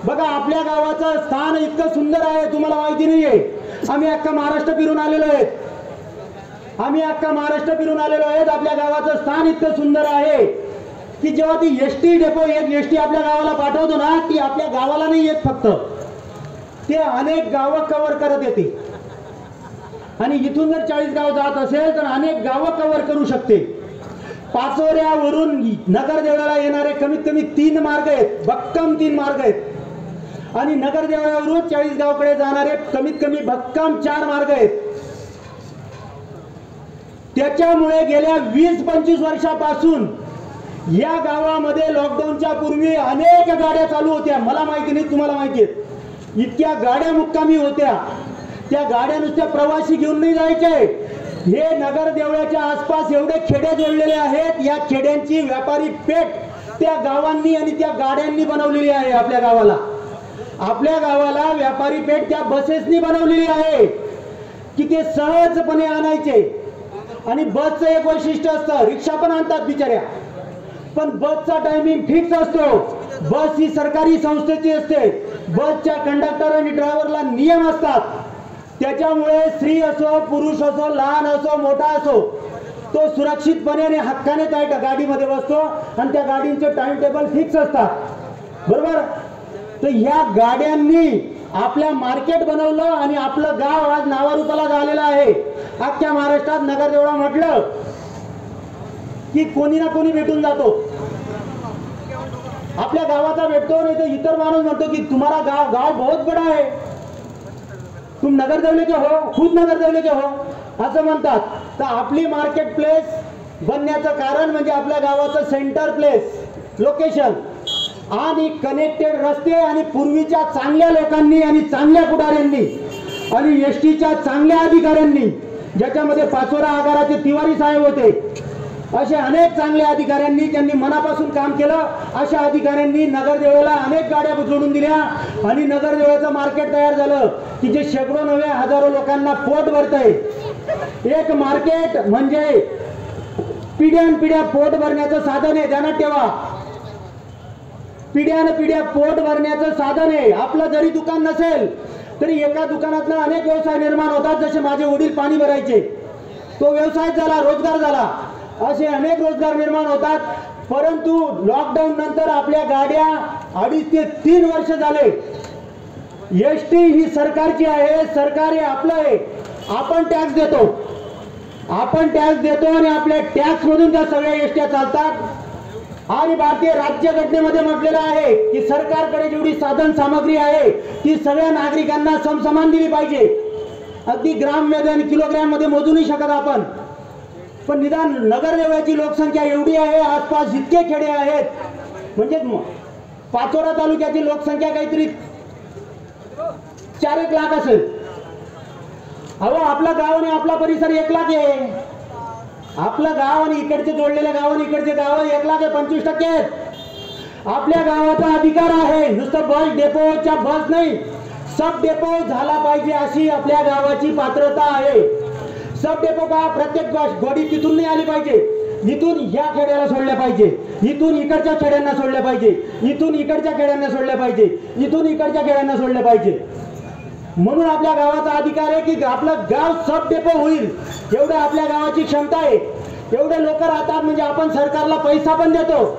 S1: बघा आपल्या गावाचं स्थान इतकं सुंदर आहे, तुम्हाला माहिती नाहीये. आम्ही अख्खा महाराष्ट्र फिरून आलेलो आहेत. आपल्या गावाचं स्थान इतकं सुंदर आहे की जेव्हा ती एसटी डेपो, एक एसटी आपल्या गावाला पाठवतो ना, ती आपल्या गावाला नाही येत फक्त, ते अनेक गावं कव्हर करत येते. आणि इथून जर 40 गाव जात असेल तर अनेक गावं कव्हर करू शकते. पाचोऱ्यावरून नगरदेवळाला येणारे कमीत कमी 3 मार्ग आहेत, भक्कम 3 मार्ग आहेत. आणि नगरदेवळावरून 40 गावकडे जाणारे कमीत कमी भक्कम 4 मार्ग आहेत. त्याच्यामुळे गेल्या 20-25 वर्षापासून या गावामध्ये लॉकडाऊनच्या पूर्वी अनेक गाड्या चालू होत्या. मला माहिती नाही, तुम्हाला माहिती आहे. इतक्या गाड्या मुक्कामी होत्या. त्या गाड्या नुसत्या प्रवासी घेऊन नाही जायचे. हे नगरदेवळाच्या आसपास एवढे खेडे जोडलेले आहेत, या खेड्यांची व्यापारी पेठ त्या गावांनी आणि त्या गाड्यांनी बनवलेली आहे. आपल्या गावाला व्यापारी पेठ त्या बसेसनी बनवलेली आहे की ते सहजपणे आणायचे. आणि बसचं एक वैशिष्ट्य असतं, रिक्षा पण आणतात बिचाऱ्या, पण बसचा टायमिंग फिक्स असतो. बस ही सरकारी संस्थेची असते. बसच्या कंडक्टर आणि ड्रायव्हरला नियम असतात. त्याच्यामुळे स्त्री असो, पुरुष असो, लहान असो, मोठा असो, तो सुरक्षितपणे आणि हक्काने त्या गाडीमध्ये बसतो आणि त्या गाडींचे टाइम टेबल फिक्स असतात, बरोबर. तर ह्या गाड्यांनी आपल्या मार्केट बनवलं आणि आपलं गाव आज नावारूपाला झालेलं आहे. अख्ख्या महाराष्ट्रात नगरदेवळा म्हटलं की कोणी ना कोणी भेटून जातो. आपल्या गावाचा भेटतो, नाही तर इतर माणूस म्हणतो की तुम्हाला गाव बहुत बडा है, तुम नगरदेवले के हो, खुद नगरदेवले के हो असं म्हणतात. तर आपली मार्केट प्लेस बनण्याचं कारण म्हणजे आपल्या गावाचं सेंटर प्लेस, लोकेशन आणि कनेक्टेड रस्ते आणि पूर्वीच्या चांगल्या लोकांनी आणि चांगल्या पुढाऱ्यांनी आणि एसटीच्या चांगल्या अधिकाऱ्यांनी, ज्याच्यामध्ये पाचोरा आगाराचे तिवारी साहेब होते, असे अनेक चांगल्या अधिकाऱ्यांनी त्यांनी मनापासून काम केलं. अशा अधिकाऱ्यांनी नगरदेवळाला अनेक गाड्या जोडून दिल्या आणि नगरदेवळाचं मार्केट तयार झालं की जे शेकडो नव्हे हजारो लोकांना पोट भरतंय. एक मार्केट म्हणजे पिढ्यानपिढ्या पोट भरण्याचं साधन आहे, ध्यानात ठेवा. पिढ्यानपिढ्या पोट भरण्याचं साधन आहे. आपलं जरी दुकान नसेल तरी एका दुकानातनं अनेक व्यवसाय निर्माण होतात. जसे माझे वडील पाणी भरायचे, तो व्यवसाय झाला, रोजगार झाला, असे अनेक रोजगार निर्माण होतात. परंतु लॉकडाऊन नंतर आपल्या गाड्या 2.5 ते 3 वर्ष झाले. एसटी ही सरकारची आहे, सरकार हे आपलं आहे. आपण टॅक्स देतो आणि आपल्या टॅक्स मधून त्या सगळ्या एसट्या चालतात. आणि भारतीय राज्यघटनेमध्ये म्हटलेलं आहे की सरकारकडे जेवढी साधन सामग्री आहे ती सगळ्या नागरिकांना समसमान दिली पाहिजे. अगदी ग्राम मध्ये आणि किलोग्राम मध्ये मोजू नाही शकत आपण, पण निदान नगरदेवळाची लोकसंख्या एवढी आहे, आसपास इतके खेडे आहेत, म्हणजे पाचोरा तालुक्याची लोकसंख्या काहीतरी 4-1 लाख असेल. अहो, आपलं गाव आणि आपला परिसर 1 लाख आहे. आपलं गाव आणि इकडचे जोडलेले गाव आणि इकडचे गाव 1 लाख आहे, 25% आहेत. आपल्या गावाचा अधिकार आहे, नुसतं बस डेपोच्या बस नाही, सब डेपो झाला पाहिजे अशी आपल्या गावाची पात्रता आहे। सब डेपो का प्रत्येक गाडी तिथून नाही आली पाहिजे, इथून या खेड्याला सोडल्या पाहिजे, इथून इकडच्या खेड्यांना सोडल्या पाहिजे, इथून इकडच्या खेड्यांना सोडल्या पाहिजे, इथून इकडच्या खेड्यांना सोडल्या पाहिजे। म्हणून आपल्या गावाचा अधिकार आहे की आपलं गाव सब डेपो होईल, एवढं आपल्या गावाची क्षमता आहे। एवढे लोक राहतात म्हणजे आपण सरकारला पैसा पण देतो,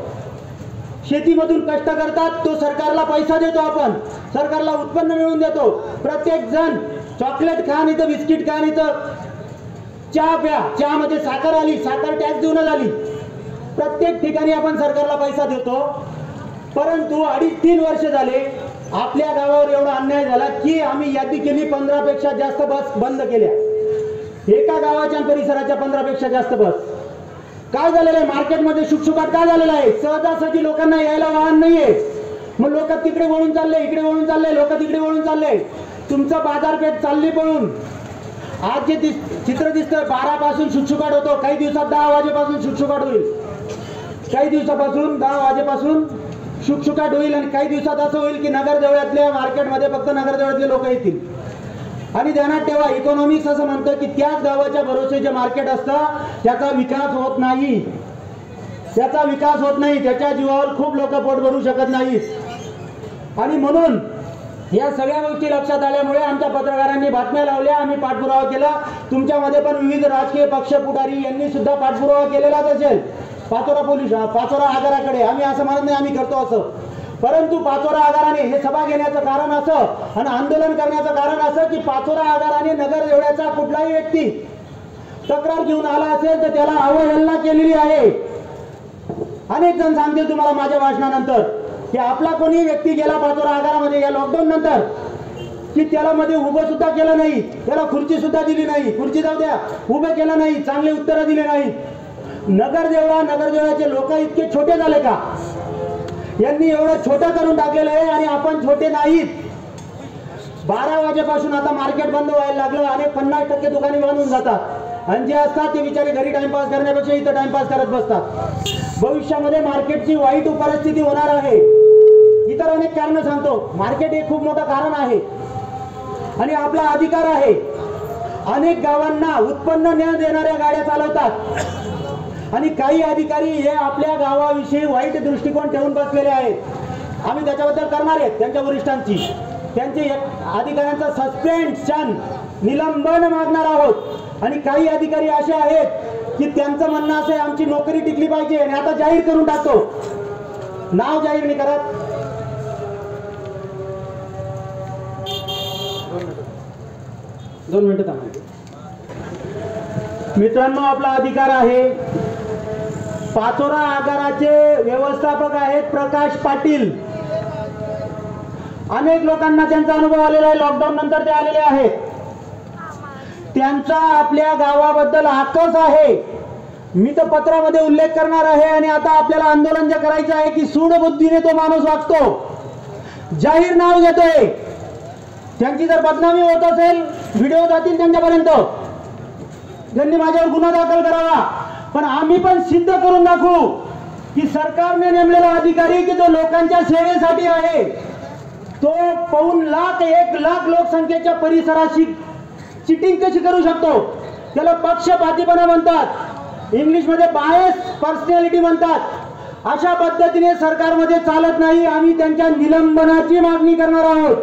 S1: शेतीमधून कष्ट करतात तो सरकारला पैसा देतो, आपण सरकारला उत्पन्न मिळवून देतो। प्रत्येक जण चॉकलेट खा नाही तर बिस्किट खा नाही तर चहा प्या, चहामध्ये साखर आली, साखर टॅक्स देऊन आली, प्रत्येक ठिकाणी आपण सरकारला पैसा देतो। परंतु 2.5-3 वर्ष झाले आपल्या गावावर एवढा अन्याय झाला की आम्ही यादी केली 15 पेक्षा जास्त बस बंद केल्या, एका गावाच्या परिसराच्या 15 पेक्षा जास्त बस। काय झालेलं आहे मार्केटमध्ये शुकशुकाट काय झालेला आहे, सहजासहजी लोकांना यायला वाहन नाहीये, मग लोक तिकडे वळून चालले, इकडे वळून चालले, लोक तिकडे वळून चालले, तुमचं बाजारपेठ चालली पळून। आज जे चित्र दिसतं 12 पासून शुकशुकाट होतो, काही दिवसात 10 वाजेपासून शुकशुकाट होईल, काही दिवसापासून 10 वाजेपासून शुकशुकाट होईल, आणि काही दिवसात असं होईल की नगरदेवळातल्या मार्केटमध्ये फक्त नगरदेवळातले लोक येतील। आणि ध्यानात ठेवा, इकॉनॉमिक्स असं म्हणतं की त्याच गावाच्या भरोसे जे मार्केट असतं त्याचा विकास होत नाही, त्याचा विकास होत नाही, त्याच्या जीवावर खूप लोक पोट भरू शकत नाहीत। आणि म्हणून या सगळ्या गोष्टी लक्षात आल्यामुळे आमच्या पत्रकारांनी बातम्या लावल्या, आम्ही पाठपुरावा केला, तुमच्यामध्ये पण विविध राजकीय पक्ष पुढारी यांनी सुद्धा पाठपुरावा केलेलाच असेल पाचोरा आगाराकडे। आम्ही असं म्हणत नाही आम्ही करतो असं, परंतु पाचोरा आगाराने हे सभा घेण्याचं कारण असं आणि आंदोलन करण्याचं कारण असं की पाचोरा आगाराने नगर देवळ्याचा कुठलाही व्यक्ती तक्रार घेऊन आला असेल तर त्याला अवहेलना केलेली आहे। अनेक जण सांगतील तुम्हाला माझ्या भाषणानंतर की आपला कोणी व्यक्ती गेला पाचोरा आगारामध्ये या लॉकडाऊन नंतर की त्याला मध्ये उभं सुद्धा केलं नाही, त्याला खुर्ची सुद्धा दिली नाही, खुर्ची जाऊ द्या उभे केलं नाही, चांगले उत्तर दिले नाही। नगरदेवळाचे लोक इतके छोटे झाले का, यांनी एवढं छोटं करून टाकलेलं आहे आणि आपण छोटे नाहीत। 12 वाजेपासून आता मार्केट बंद व्हायला लागलं आणि 50% दुकाने बंद होऊन जातात, आणि जे असतात ते बिचारे घरी टाइमपास करण्यापेक्षा इथं टाइमपास करत बसतात। भविष्यामध्ये मार्केटची वाईट परिस्थिती होणार आहे। इतर अनेक कारण सांगतो, मार्केट हे खूप मोठं कारण आहे आणि आपला अधिकार आहे। अनेक गावांना उत्पन्न न देणाऱ्या गाड्या चालवतात आणि काही अधिकारी हे आपल्या गावाविषयी वाईट दृष्टिकोन ठेवून बसलेले आहेत। आम्ही त्याच्याबद्दल करणार आहेत त्यांच्या वरिष्ठांची, त्यांचे अधिकाऱ्यांचा सस्पेन्शन निलंबन मागणार आहोत। आणि काही अधिकारी असे आहेत की त्यांचं म्हणणं असं आहे आमची नोकरी टिकली पाहिजे आणि आता जाहीर करून टाकतो, नाव जाहीर नाही करत, 2 मिनिटं थांबा। मित्रांनो, आपला अधिकार आहे। पाचोरा आगाराचे व्यवस्थापक आहेत प्रकाश पाटील, अनेक लोकांना त्यांचा अनुभव आलेला आहे, लॉकडाऊन नंतर ते आलेले आहेत। त्यांचा आपल्या गावाबद्दल आक्रोश आहे, मी तर पत्रामध्ये उल्लेख करणार आहे। आणि आता आपल्याला आंदोलन जे करायचं आहे की सूडबुद्धीने तो माणूस वागतो, जाहीर नाव घेतोय, त्यांची जर बदनामी होत असेल व्हिडिओ जातील त्यांच्यापर्यंत, त्यांनी माझ्यावर गुन्हा दाखल करावा, पण आम्ही पण सिद्ध करून दाखवू की सरकारने नेमलेला अधिकारी की तो लोकांच्या सेवेसाठी आहे, तो 1 लाख लोकसंख्येच्या परिसराशी चिटिंग कशी करू शकतो, त्याला पक्षपातीपणा म्हणतात, इंग्लिश मध्ये बायस पर्सनॅलिटी म्हणतात। अशा पद्धतीने सरकारमध्ये चालत नाही, आम्ही त्यांच्या निलंबनाची मागणी करणार आहोत।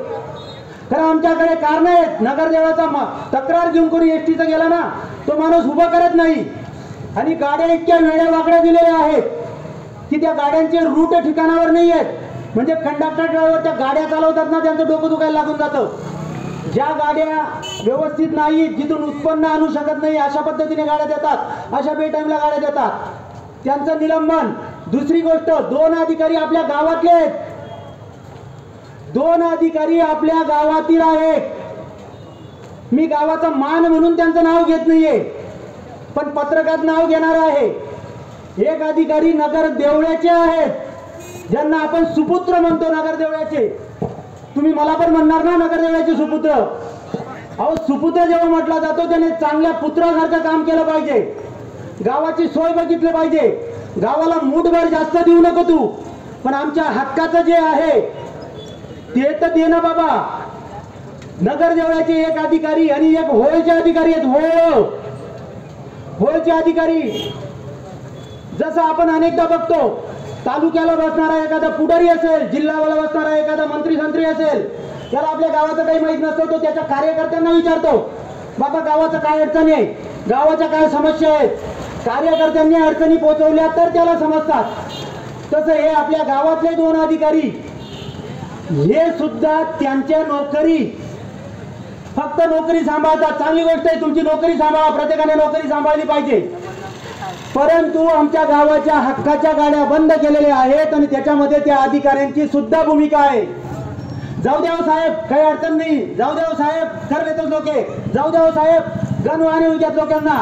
S1: कारण आमच्याकडे कारण आहेत, नगरदेवळाचा तक्रार घेऊन कोणी एसटीचा गेला ना तो माणूस उभा करत नाही, आणि गाड्या इतक्या वेड्या वाकड्या दिलेल्या आहेत की त्या गाड्यांचे रूट ठिकाणावर नाही आहेत, म्हणजे कंडक्टर ड्रायव्हर त्या गाड्या चालवतात ना त्यांचं डोकं दुखायला लागून जातं। ज्या गाड्या व्यवस्थित नाही, जिथून उत्पन्न आणू शकत नाही अशा पद्धतीने गाड्या देतात, अशा बेटाईमला गाड्या देतात, त्यांचं निलंबन। दुसरी गोष्ट, 2 अधिकारी आपल्या गावातले आहेत, 2 अधिकारी आपल्या गावातील आहेत। मी गावाचा मान म्हणून त्यांचं नाव घेत नाहीये, पण पत्रकात नाव घेणार आहे। एक अधिकारी नगर देवळ्याचे आहेत, ज्यांना आपण सुपुत्र म्हणतो नगर देवळ्याचे, तुम्ही मला पण म्हणणार ना नगर देवळ्याचे सुपुत्र। अहो, सुपुत्र जेव्हा म्हटला जातो त्याने चांगल्या पुत्रासारखं काम केलं पाहिजे, गावाची सोय बघितली पाहिजे, गावाला मूठभर जास्त देऊ नको तू, पण आमच्या हक्काचं जे आहे ते तर दे ना बाबा. नगरदेवळाचे एक अधिकारी आणि एक होळचे अधिकारी आहेत. होळचे अधिकारी जसं आपण अनेकदा बघतो, तालुक्याला बसणारा एखादा पुढारी असेल, जिल्ह्याला बसणारा एखादा मंत्री संत्री असेल, त्याला आपल्या गावाचं काही माहित नसतं, तो त्याच्या कार्यकर्त्यांना विचारतो, बाबा गावाचं काय अडचण आहे, गावाच्या काय समस्या आहेत. कार्यकर्त्यांनी अडचणी पोहोचवल्या तर त्याला समजतात. तसं हे आपल्या गावातले 2 अधिकारी हे सुद्धा त्यांच्या नोकरी, फक्त नोकरी सांभाळतात. चांगली गोष्ट आहे, तुमची नोकरी सांभाळा, प्रत्येकाने नोकरी सांभाळली पाहिजे. परंतु आमच्या गावाच्या हक्काच्या गाड्या बंद केलेल्या आहेत आणि त्याच्यामध्ये त्या अधिकाऱ्यांची सुद्धा भूमिका आहे. जाऊ द्या साहेब, काही अडचण नाही, जाऊ द्या साहेब, कर देतो लोके, जाऊ द्या साहेब, गणवाने उद्यात लोकांना,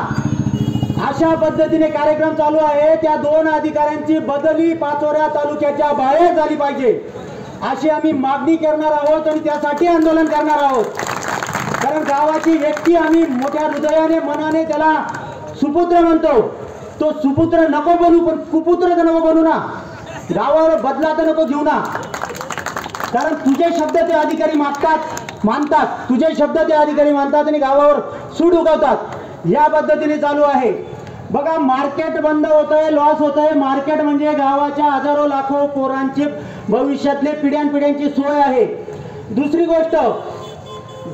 S1: अशा पद्धतीने कार्यक्रम चालू आहे. त्या 2 अधिकाऱ्यांची बदली पाचोरा तालुक्याच्या बाहेर झाली पाहिजे अशी आम्ही मागणी करणार आहोत आणि त्यासाठी आंदोलन करणार आहोत. कारण गावाची व्यक्ती आम्ही मोठ्या हृदयाने मनाने त्याला सुपुत्र म्हणतो. तो सुपुत्र नको बनू, पण कुपुत्र तर नको बनू ना. गावावर बदला तर नको घेऊ ना. कारण तुझे शब्द ते अधिकारी मानतात, तुझे शब्द ते अधिकारी मानतात आणि गावावर सूड उगवतात. या पद्धतीने चालू आहे. बघा, मार्केट बंद होत आहे, लॉस होत आहे. मार्केट म्हणजे गावाच्या हजारो लाखो पोरांची भविष्यातले पिढ्यानपिढ्यांची सोय आहे. दुसरी गोष्ट,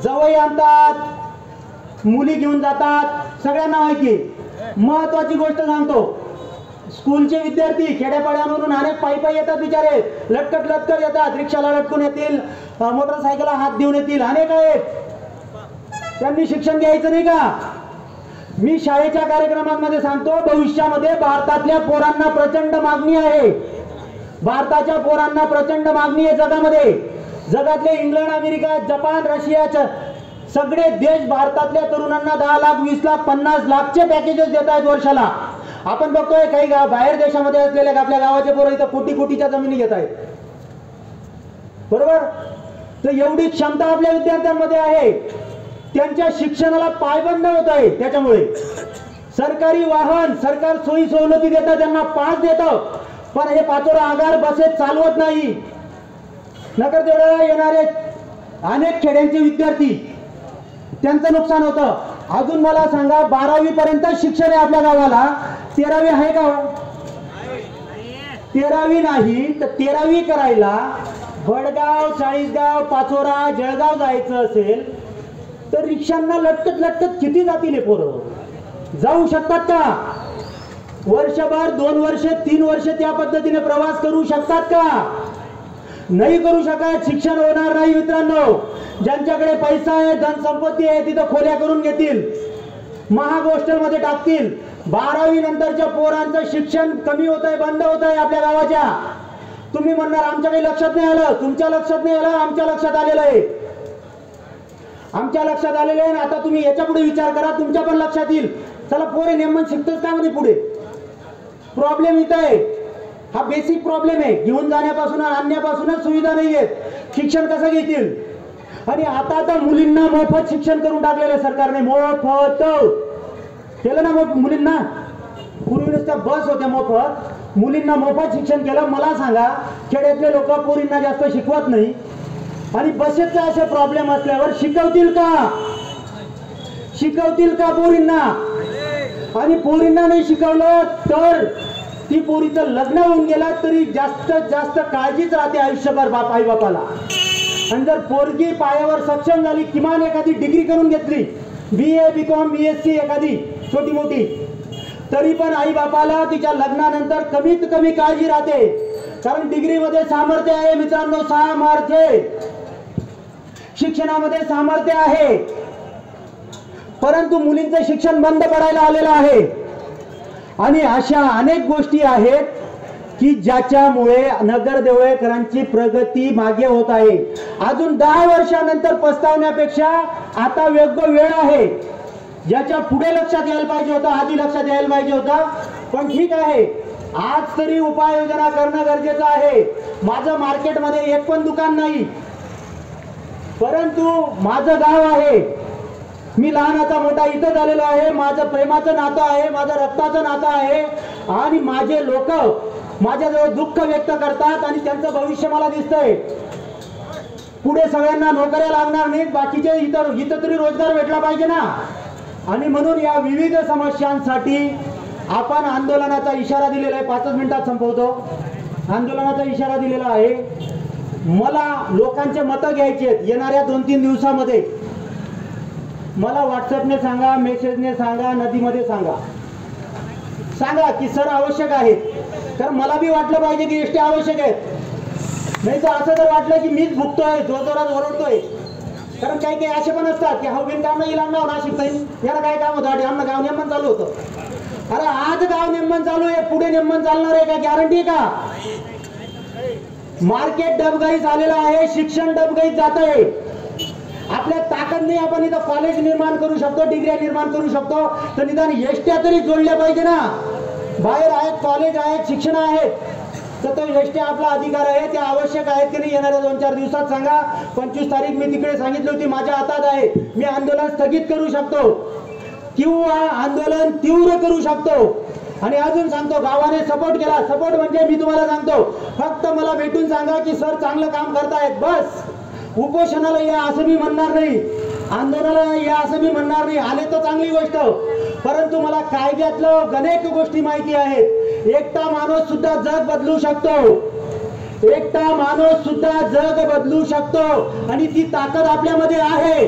S1: जवळ आणतात, मुली घेऊन जातात, सगळ्यांना माहिती. महत्वाची गोष्ट सांगतो, स्कूलचे विद्यार्थी खेड्यापाड्यांवरून अनेक पायी येतात, बिचारे लटकट येतात, रिक्षाला लटकून येतील, मोटरसायकलला हात देऊन येतील, अनेक आहेत. त्यांनी शिक्षण घ्यायचं नाही का? मी शाळेच्या कार्यक्रमांमध्ये सांगतो, भविष्यामध्ये भारतातल्या पोरांना प्रचंड मागणी आहे. भारताच्या पोरांना प्रचंड मागणी आहे जगामध्ये. जगातले इंग्लंड, अमेरिका, जपान, रशियाच्या सगळे देश भारतातल्या तरुणांना 10 लाख, 20 लाख, 50 लाखचे पॅकेजेस देत आहेत वर्षाला. आपण बघतोय काही बाहेर देशामध्ये असलेल्या आपल्या गावाचे पोरं इथं कोटी-कोटीच्या जमिनी घेत आहेत. बरोबर? तर एवढी क्षमता आपल्या विद्यार्थ्यांमध्ये आहे. त्यांच्या शिक्षणाला पायबंद होत आहे. त्याच्यामुळे सरकारी वाहन, सरकार सोयी सवलती देतं, त्यांना पास देतं, पण हे पाचोरा आगार बसेस चालवत नाही. नगरदेवळाला येणारे अनेक खेड्यांचे विद्यार्थी, त्यांचं नुकसान होतं. अजून मला सांगा, 12वी पर्यंत शिक्षण आहे आपल्या गावाला, 13वी आहे का? 13वी नाही तर 13वी करायला वडगाव, चाळीसगाव, पाचोरा, जळगाव जायचं असेल तर रिक्षांना लटकत किती जातील पोरं? जाऊ शकतात का? वर्षभर, 2 वर्ष, 3 वर्ष त्या पद्धतीने प्रवास करू शकतात का? नाही करू शकत. शिक्षण होणार नाही मित्रांनो. ज्यांच्याकडे पैसा आहे, धनसंपत्ती आहे, तिथं खोल्या करून घेतील, महाग हॉस्टेलमध्ये टाकतील. 12वी नंतरच्या पोरांचं शिक्षण कमी होत आहे, बंद होत आहे आपल्या गावाच्या. तुम्ही म्हणणार आमच्या काही लक्षात नाही आलं. तुमच्या लक्षात नाही आलं, आमच्या लक्षात आलेलं आहे. आमच्या लक्षात आलेलं आहे. आता तुम्ही याच्या पुढे विचार करा, तुमच्या पण लक्षात येईल. चला पोरे नेमन शिकतोच का मध्ये पुढे? प्रॉब्लेम इथं आहे. हा बेसिक प्रॉब्लेम आहे. घेऊन जाण्यापासून आणण्यापासूनच सुविधा नाही आहेत. शिक्षण कसं घेतील? आणि आता मुलींना मोफत शिक्षण करून टाकलेलं सरकारने. मोफत केलं ना मुलींना. पूर्वी नुसत्या बस होत्या मोफत, मुलींना मोफत शिक्षण केलं. मला सांगा, खेड्यातले लोक पोरींना जास्त शिकवत नाही आणि बसेसचे असे प्रॉब्लेम असल्यावर शिकवतील का? शिकवतील का पोरींना? आणि पोरींना नाही शिकवलं तर ती पोरीचं लग्न होऊन गेला तरी जास्त काळजीच राहते आयुष्यभर आई बापाला. आणि जर पोरगी पायावर सक्षम झाली, किमान एखादी डिग्री करून घेतली, BA, BCom, BSc एखादी छोटी मोठी, तरी पण आई बापाला तिच्या लग्नानंतर कमीत कमी काळजी राहते. कारण डिग्रीमध्ये सामर्थ्य आहे मित्रांनो, सामर्थ्य. शिक्षणामध्ये सामर्थ्य आहे. परंतु मुलींचं शिक्षण बंद पडायला आलेलं आहे. आणि अशा अनेक गोष्टी आहेत की ज्याच्यामुळे नगरदेवळेकरांची प्रगती मागे होत आहे. अजून 10 वर्षानंतर पस्तावण्यापेक्षा आता योग्य वेळ आहे. ज्याच्या पुढे लक्षात यायला पाहिजे होतं, आधी लक्षात यायला पाहिजे होतं. पण ठीक आहे, आज तरी उपाययोजना करणं गरजेचं आहे. माझं मार्केटमध्ये एक पण दुकान नाही, परंतु माझं गाव आहे. मी लहानाचा मोठा इथं झालेलो आहे. माझं प्रेमाचं नातं आहे, माझं रक्ताचं नातं आहे. आणि माझे लोक माझ्याजवळ दुःख व्यक्त करतात आणि त्यांचं भविष्य मला दिसतंय. पुढे सगळ्यांना नोकऱ्या लागणार नाहीत, बाकीचे इतर तरी रोजगार भेटला पाहिजे ना. आणि म्हणून या विविध समस्यांसाठी आपण आंदोलनाचा इशारा दिलेला आहे. 5 मिनिटात संपवतो. आंदोलनाचा इशारा दिलेला आहे. मला लोकांचे मतं घ्यायचे आहेत येणाऱ्या 2-3 दिवसामध्ये. मला व्हॉट्सअपने सांगा, मेसेजने सांगा, नदीमध्ये सांगा की सर आवश्यक आहेत. तर मला बी वाटलं पाहिजे की एसटी आवश्यक आहेत. नाही तर असं जर वाटलं की मीच भुकतोय, जोरजोरात ओरडतोय. कारण काही काही असे पण असतात की हा बिनकाम नाही इलाम नाव नाशिक ताई याला काय काम होतं, आमनं गाव नेमन चालू होतं. अरे आज गाव नेमन चालू आहे, पुढे नेमन चालणार आहे का? गॅरंटी का? मार्केट डबघाईस आलेलं आहे, शिक्षण डबघाईत जात आहे. आपल्या ताकद नाही आपण इथं कॉलेज निर्माण करू शकतो, डिग्र्या निर्माण करू शकतो, तर निदान एसट्या तरी जोडल्या पाहिजे ना. बाहेर आहेत, कॉलेज आहेत, शिक्षण आहेत, तर तो एसट्या आपला अधिकार आहे. त्या आवश्यक आहेत की नाही येणाऱ्या 2-4 दिवसात सांगा. 25 तारीख मी तिकडे सांगितली होती, माझ्या हातात आहे. मी आंदोलन स्थगित करू शकतो किंवा आंदोलन तीव्र करू शकतो. आणि अजून सांगतो, गावाने सपोर्ट केला. सपोर्ट म्हणजे मी तुम्हाला सांगतो, फक्त मला भेटून सांगा की सर चांगलं काम करतायत, बस. उपोषणाला या असं मी म्हणणार नाही, आंदोलनाला या असं मी म्हणणार नाही. आले तर चांगली गोष्ट, परंतु मला कायद्यातलं अनेक गोष्टी माहिती आहेत. एकटा माणूस सुद्धा जग बदलू शकतो. एकटा माणूस सुद्धा जग बदलू शकतो आणि ती ताकद आपल्यामध्ये आहे.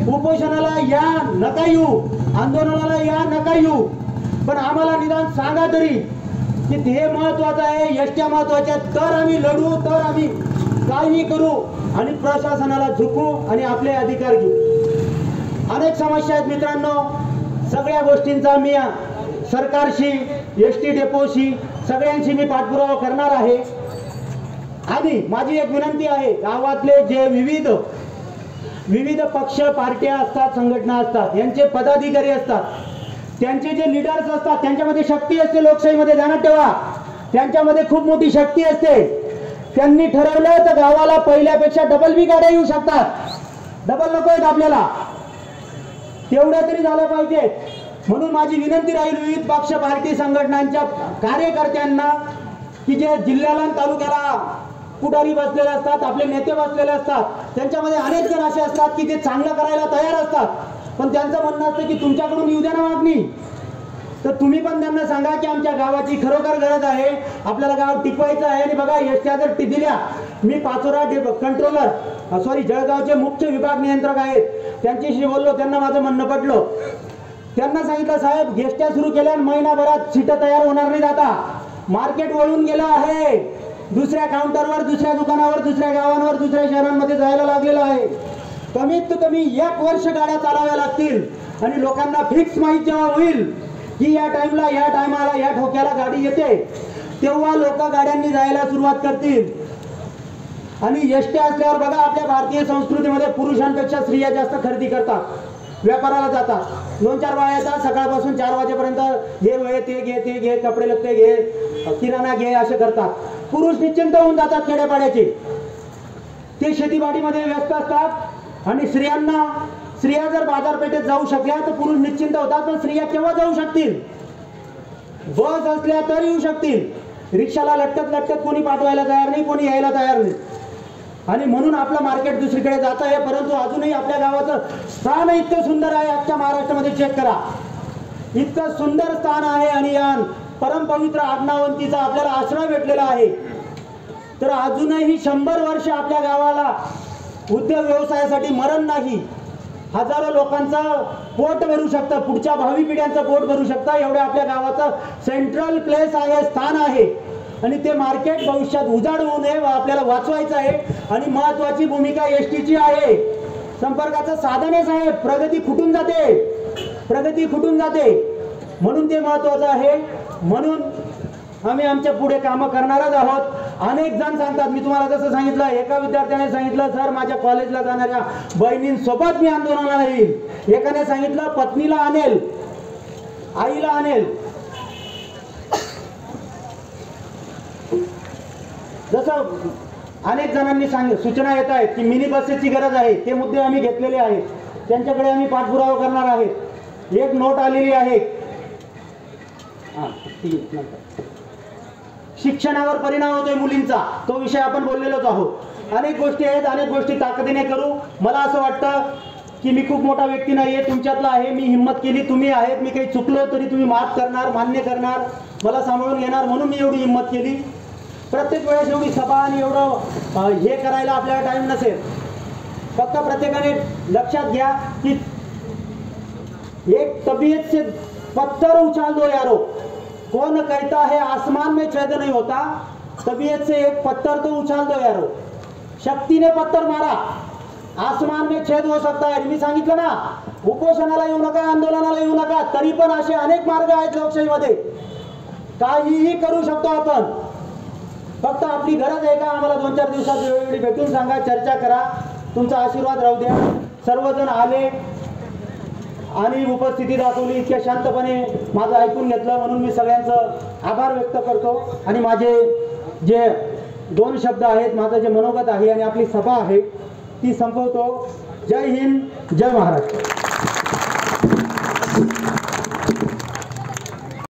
S1: उपोषणाला या नका येऊ, आंदोलनाला या नका येऊ, पण आम्हाला निदान सांगा तरी की हे महत्वाचं आहे, एसट्या महत्वाच्या. तर आम्ही लढू, तर आम्ही काही करू आणि प्रशासनाला झुकू आणि आपले अधिकार घेऊ. अनेक समस्या आहेत मित्रांनो. सगळ्या गोष्टींचा मी सरकारशी, एसटी डेपोशी, सगळ्यांशी मी पाठपुरावा करणार आहे. आणि माझी एक विनंती आहे, गावातले जे विविध पक्ष, पार्ट्या असतात, संघटना असतात, यांचे पदाधिकारी असतात, त्यांचे जे लीडर्स असतात, त्यांच्यामध्ये शक्ती असते. लोकशाहीमध्ये ध्यानात ठेवा, त्यांच्यामध्ये खूप मोठी शक्ती असते. त्यांनी ठरवलं तर गावाला पहिल्यापेक्षा डबल बी गाड्या येऊ शकतात. डबल नको आहेत आपल्याला, तेवढ्या तरी झालं पाहिजे. म्हणून माझी विनंती राहील विविध पक्ष, पार्टी, संघटनांच्या कार्यकर्त्यांना की जे जिल्ह्याला आणि तालुक्याला पुढारी बसलेले असतात, आपले नेते बसलेले असतात, त्यांच्यामध्ये अनेक जण असे असतात की ते चांगलं करायला तयार असतात, पण त्यांचं म्हणणं असतं की तुमच्याकडून येऊ द्या ना मागणी. तर तुम्ही पण त्यांना सांगा की आमच्या गावाची खरोखर गरज आहे, आपल्याला गाव टिकवायचं आहे. आणि बघा, एसट्या जर दिल्या, मी पाचोरा कंट्रोलर जळगावचे मुख्य विभाग नियंत्रक आहेत, त्यांच्याशी बोललो, त्यांना माझं म्हणणं पटलं. त्यांना सांगितलं, साहेब एसट्या सुरू केल्या महिनाभरात सीटं तयार होणार नाहीत. आता मार्केट वळून गेलं आहे, दुसऱ्या काउंटरवर, दुसऱ्या दुकानावर, दुसऱ्या गावांवर, दुसऱ्या शहरांमध्ये जायला लागलेलं आहे. कमीत कमी 1 वर्ष गाड्या चालवाव्या लागतील आणि लोकांना फिक्स माहिती जेव्हा होईल की या टायमाला या ठोक्याला गाडी येते, तेव्हा लोक गाड्यांनी जायला सुरुवात करतील. आणि एसट्या असल्यावर बघा, आपल्या भारतीय संस्कृतीमध्ये पुरुषांपेक्षा स्त्रिया जास्त खरेदी करतात, व्यापाराला जातात. 2-4 बाया येतात, सकाळपासून 4 वाजेपर्यंत हे ते घे, ते घे, कपडे लत्ते घे, किराणा घे, असे करतात. पुरुष निश्चिंत होऊन जातात खेड्यापाड्याचे, ते शेतीबाडीमध्ये व्यस्त असतात. आणि स्त्रिया जर बाजारपेठेत जाऊ शकल्या तर पुरुष निश्चिंत होतात. पण स्त्रिया केव्हा जाऊ शकतील? बस असल्या तर येऊ शकतील. रिक्षाला लटकत कोणी पाठवायला तयार नाही, कोणी यायला तयार नाही. आणि म्हणून आपलं मार्केट दुसरीकडे जात आहे. परंतु अजूनही आपल्या गावाचं स्थान इतकं सुंदर आहे, आजच्या महाराष्ट्रामध्ये चेक करा, इतकं सुंदर स्थान आहे. आणि या परमपवित्र आज्ञावंतीचा आपल्याला आश्रय भेटलेला आहे. तर अजूनही 100 वर्ष आपल्या गावाला उद्योग व्यवसायासाठी मरण नाही. हजारो लोकांचं पोट भरू शकतं, पुढच्या भावी पिढ्यांचं पोट भरू शकतं, एवढं आपल्या गावाचं सेंट्रल प्लेस आहे, स्थान आहे. आणि ते मार्केट भविष्यात उजाड होऊ नये, आपल्याला वाचवायचं आहे. आणि महत्वाची भूमिका एसटीची आहे. संपर्काचं साधनच आहे. प्रगती खुटून जाते, म्हणून ते महत्वाचं आहे. म्हणून आम्ही आमच्या पुढे कामं करणारच आहोत. अनेक जण सांगतात, मी तुम्हाला जसं सांगितलं, एका विद्यार्थ्याने सांगितलं, सर माझ्या कॉलेजला जाणाऱ्या बहिणींसोबत मी आंदोलनाला येईल. एकाने सांगितलं, पत्नीला आणेल, आईला आणेल. जसं अनेक जणांनी सूचना येत आहेत की मिनी बसेसची गरज आहे, ते मुद्दे आम्ही घेतलेले आहेत, त्यांच्याकडे आम्ही पाठपुरावा करणार आहे. एक नोट आलेली आहे, शिक्षणावर परिणाम होतोय मुलींचा, तो विषय आपण बोललेलोच आहोत. अनेक गोष्टी आहेत, अनेक गोष्टी ताकदीने करू. मला असं वाटतं की मी खूप मोठा व्यक्ती नाहीये, तुमच्यातला आहे. मी हिंमत केली, तुम्ही आहेत. मी काही चुकलो तरी तुम्ही माफ करणार, मान्य करणार, मला सांभाळून घेणार, म्हणून मी एवढी हिंमत केली. प्रत्येक वेळेस एवढी सभा आणि एवढं हे करायला आपल्याला टाइम नसेल. फक्त प्रत्येकाने लक्षात घ्या की एक तबीयत से पत्थर उछाल दो यारो, कौन कहता है आसमान में छेद नहीं होता, तबीयत से एक पत्थर तो उछाल दो यारो. शक्तीने पत्थर मारा, आसमान में छेद हो सकता है. मी सांगितलं ना, उपोषणाला येऊ नका, आंदोलनाला येऊ नका, तरी पण असे अनेक मार्ग आहेत लोकशाहीमध्ये. काहीही करू शकतो आपण. फक्त आपली गरज आहे का आम्हाला 2-4 दिवसात वेळोवेळी भेटून सांगा, चर्चा करा, तुमचा आशीर्वाद राहू द्या. सर्वजण आले आणि उपस्थिती दाखवली, इतक्या शांतपणे माझं ऐकून घेतलं, म्हणून मी सगळ्यांचं आभार व्यक्त करतो. आणि माझे जे 2 शब्द आहेत, माझं जे मनोगत आहे आणि आपली सभा आहे ती संपवतो. जय हिंद, जय महाराष्ट्र.